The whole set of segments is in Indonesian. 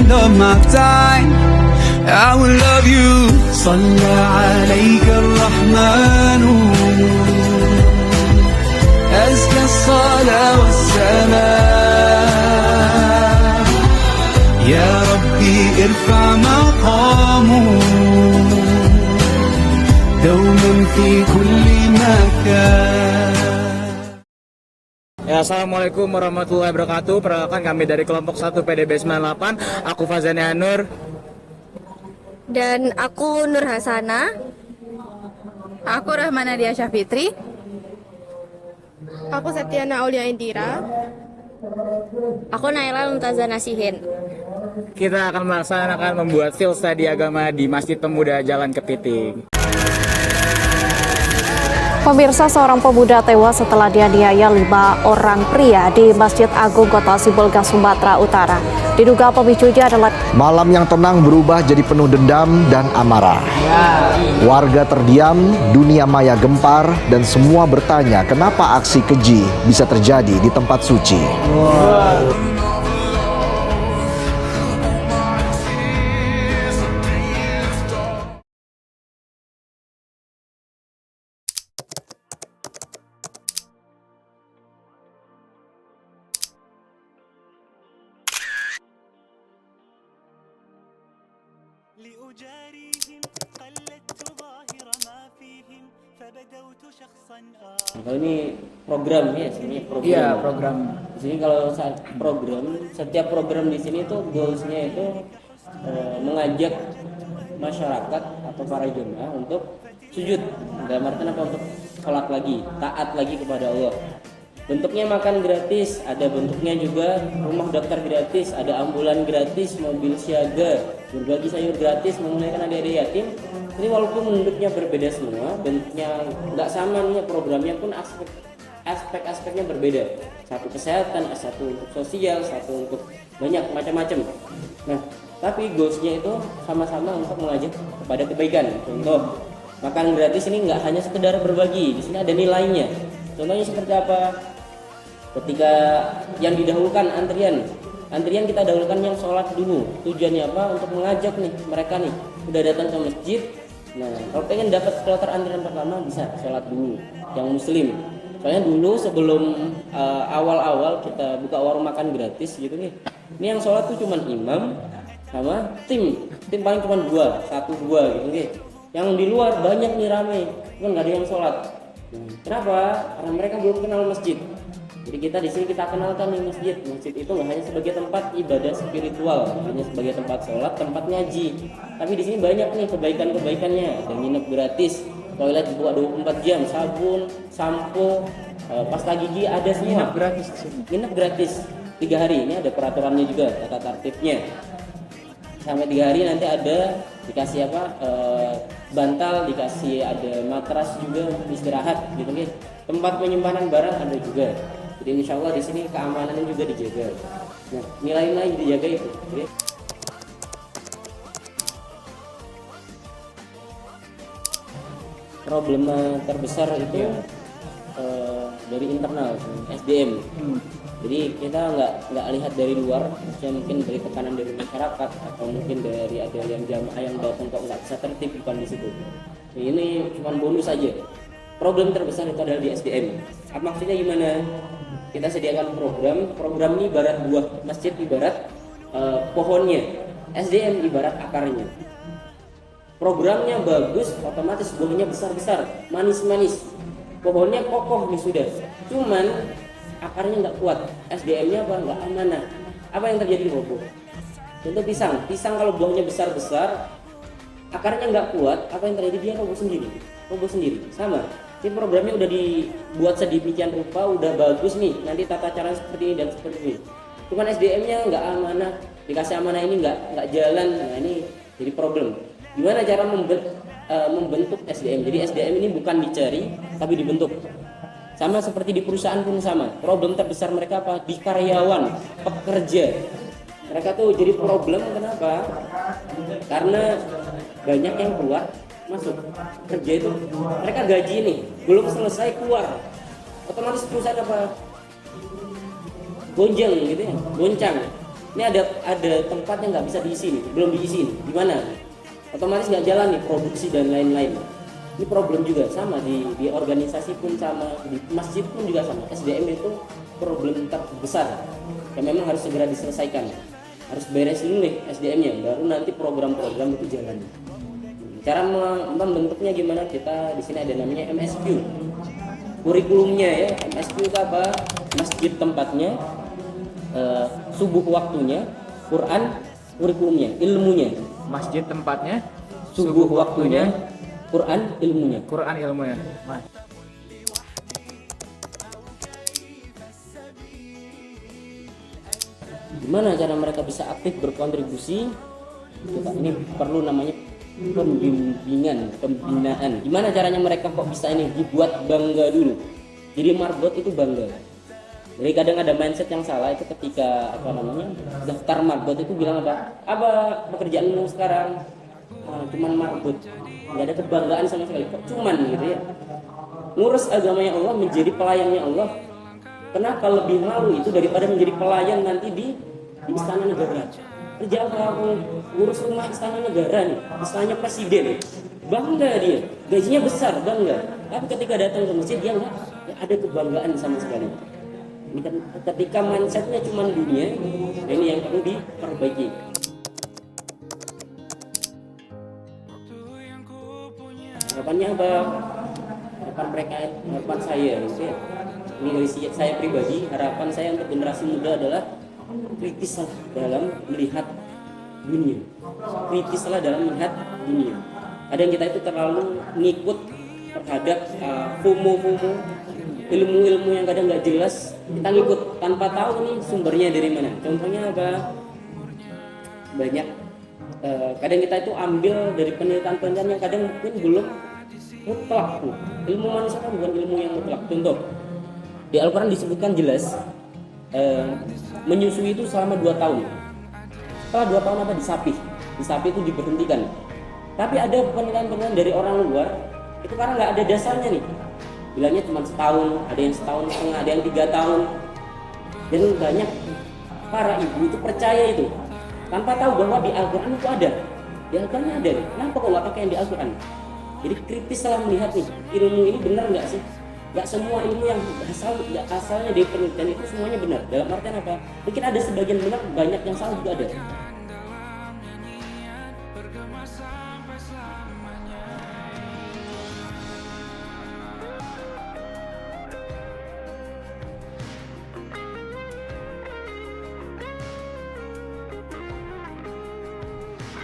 end of my time, I will love you. صلى عليك الرحمن أزكى الصلاة والسلام. يا ربي ارفع مقامه دوما في كل مكان. Ya, Assalamualaikum warahmatullahi wabarakatuh. Perkenalkan, kami dari kelompok 1 PDB 98. Aku Fazani Anur. Dan aku Nur Hasana. Aku Rahmana Diasya Fitri. Aku Septiana Aulia Indira. Aku Naila Mumtazah Nasihin. Kita akan melaksanakan membuat field study agama di Masjid Pemuda Jalan Kepiting. Pemirsa, seorang pemuda tewas setelah dianiaya 5 orang pria di Masjid Agung Kota Sibolga, Sumatera Utara. Diduga pemicunya adalah malam yang tenang berubah jadi penuh dendam dan amarah. Warga terdiam, dunia maya gempar, dan semua bertanya kenapa aksi keji bisa terjadi di tempat suci. Kalau ini program ya, sini program. Iya, program. Di sini kalau saat program, setiap program di sini itu goalsnya itu mengajak masyarakat atau para jemaah untuk sujud. Dalam artian apa? Untuk sholat lagi, taat lagi kepada Allah. Bentuknya makan gratis, ada bentuknya juga rumah daftar gratis, ada ambulan gratis, mobil siaga, berbagi sayur gratis, memunahkan adik-adik yatim. Jadi walaupun bentuknya berbeda semua, bentuknya nggak sama nih, programnya pun aspek-aspeknya berbeda. Satu kesehatan, satu untuk sosial, satu untuk banyak macam-macam. Nah, tapi goalsnya itu sama-sama untuk mengajak kepada kebaikan. Contoh, makan gratis ini nggak hanya sekedar berbagi, di sini ada nilainya. Contohnya seperti apa? Ketika yang didahulukan antrian kita dahulukan yang sholat dulu. Tujuannya apa? Untuk mengajak nih mereka nih udah datang ke masjid. Nah, kalau pengen dapat kloter antrian pertama bisa sholat dulu yang muslim. Soalnya dulu sebelum awal-awal kita buka warung makan gratis gitu nih, ini yang sholat tuh cuman imam sama tim paling cuma 1-2 gitu nih. Yang di luar banyak nih rame, cuman nggak ada yang sholat. Kenapa? Karena mereka belum kenal masjid. Jadi kita di sini kita kenalkan nih masjid. Masjid itu nggak hanya sebagai tempat ibadah spiritual, hanya sebagai tempat sholat, tempat ngaji. Tapi di sini banyak nih kebaikan-kebaikannya. Ada nginep gratis, toilet dibuka 24 jam, sabun, sampo, pasta gigi ada semua. Nginep gratis di sini. Nginep gratis 3 hari. Ini ada peraturannya juga, tata tertibnya. Sampai 3 hari nanti ada dikasih apa? Bantal, dikasih ada matras juga untuk istirahat gitu nih. Tempat penyimpanan barang ada juga. Jadi insya Allah di sini keamanannya juga dijaga. Nah, nilai-nilai dijaga itu. Jadi, problema terbesar itu dari internal SDM. Jadi kita nggak lihat dari luar, mungkin dari tekanan dari masyarakat atau mungkin dari ada yang jamaah yang datang kok nggak bisa tertib, bukan di situ. Ini cuma bonus saja. Problem terbesar itu adalah di SDM. Maksudnya gimana? Kita sediakan program ini ibarat buah, masjid ibarat pohonnya, SDM ibarat akarnya. Programnya bagus, otomatis buahnya besar-besar, manis-manis. Pohonnya kokoh nih sudah. Cuman akarnya nggak kuat, SDM-nya apa? Nggak amanah. Apa yang terjadi roboh? Contoh pisang kalau buahnya besar-besar, akarnya nggak kuat, apa yang terjadi? Dia roboh sendiri. Sama. Jadi programnya udah dibuat sedemikian rupa, udah bagus nih. Nanti tata cara seperti ini dan seperti ini. Cuman SDM-nya nggak amanah, dikasih amanah ini nggak jalan. Nah ini jadi problem. Gimana cara membentuk SDM? Jadi SDM ini bukan dicari, tapi dibentuk. Sama seperti di perusahaan pun sama. Problem terbesar mereka apa? Di karyawan, pekerja. Mereka tuh jadi problem, kenapa? Karena banyak yang keluar masuk kerja itu, mereka gaji nih belum selesai keluar, otomatis perusahaan apa? Gonjang gitu ya, goncang. Ini ada tempat yang nggak bisa diisi nih, belum diisi nih. Gimana? Otomatis nggak jalan nih produksi dan lain-lain. Ini problem juga sama di organisasi pun sama, di masjid pun juga sama. SDM itu problem terbesar yang memang harus segera diselesaikan. Harus beres dulu nih SDM-nya, baru nanti program-program itu jalan. Cara membentuknya gimana? Kita di sini ada namanya MSQ. Kurikulumnya ya, MSQ itu apa? Masjid tempatnya, subuh waktunya, Quran kurikulumnya, ilmunya. Masjid tempatnya, Subuh waktunya, Quran ilmunya. Quran ilmunya. Gimana cara mereka bisa aktif berkontribusi? Ini perlu namanya pembinaan. Gimana caranya mereka kok bisa ini dibuat bangga dulu? Jadi marbot itu bangga. Jadi kadang ada mindset yang salah itu ketika daftar marbot itu bilang apa pekerjaanmu sekarang? Cuman marbot, nggak ada kebanggaan sama sekali. Kok cuman gitu ya? Ngurus agamanya Allah, menjadi pelayannya Allah. Kenapa lebih malu itu daripada menjadi pelayan nanti di istana negara? Kerja apa? Ngurus rumah istana negara nih, istananya presiden. Bangga dia, gajinya besar, bangga. Tapi ketika datang ke masjid dia nggak ada kebanggaan sama sekali. Ini kan ketika mindsetnya cuma dunia, ini yang perlu diperbaiki. Harapannya apa? Harapan saya gitu ya. Ini dari saya pribadi, harapan saya untuk generasi muda adalah kritislah dalam melihat dunia. Kritislah dalam melihat dunia. Kadang kita itu terlalu ngikut terhadap FOMO, ilmu-ilmu yang kadang nggak jelas, kita ngikut tanpa tahu nih sumbernya dari mana. Contohnya apa? Banyak kadang kita itu ambil dari penelitian-penelitian yang kadang mungkin belum mutlak. Ilmu manusia kan bukan ilmu yang mutlak. Contoh, di Al-Quran disebutkan jelas menyusui itu selama 2 tahun. Setelah 2 tahun disapi itu diberhentikan. Tapi ada penelitian-penelitian dari orang luar itu karena nggak ada dasarnya nih, bilangnya cuma setahun, ada yang setahun setengah, ada yang 3 tahun. Dan banyak para ibu itu percaya itu tanpa tahu bahwa di Al-Quran itu ada. Di Al-Quran ada. Kenapa kok nggak pakai yang di Al-Quran? Jadi kritis salah melihat nih, ilmu ini benar nggak sih? Nggak semua ilmu yang asalnya dari penelitian itu semuanya benar. Dalam artian apa? Mungkin ada sebagian benar, banyak yang salah juga ada.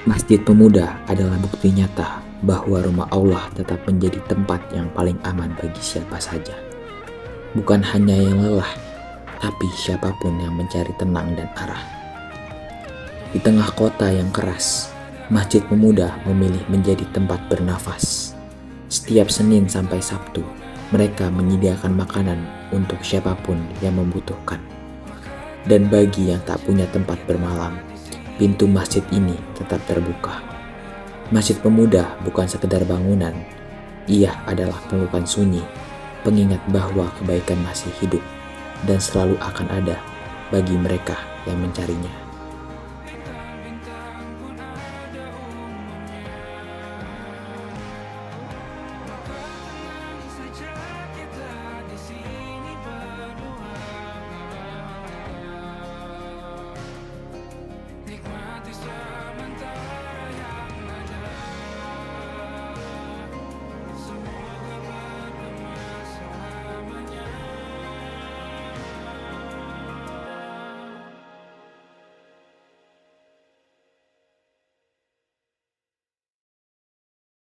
Masjid Pemuda adalah bukti nyata bahwa rumah Allah tetap menjadi tempat yang paling aman bagi siapa saja. Bukan hanya yang lelah, tapi siapapun yang mencari tenang dan arah. Di tengah kota yang keras, Masjid Pemuda memilih menjadi tempat bernafas. Setiap Senin sampai Sabtu, mereka menyediakan makanan untuk siapapun yang membutuhkan. Dan bagi yang tak punya tempat bermalam, pintu masjid ini tetap terbuka. Masjid Pemuda bukan sekedar bangunan, ia adalah pelukan sunyi, pengingat bahwa kebaikan masih hidup dan selalu akan ada bagi mereka yang mencarinya.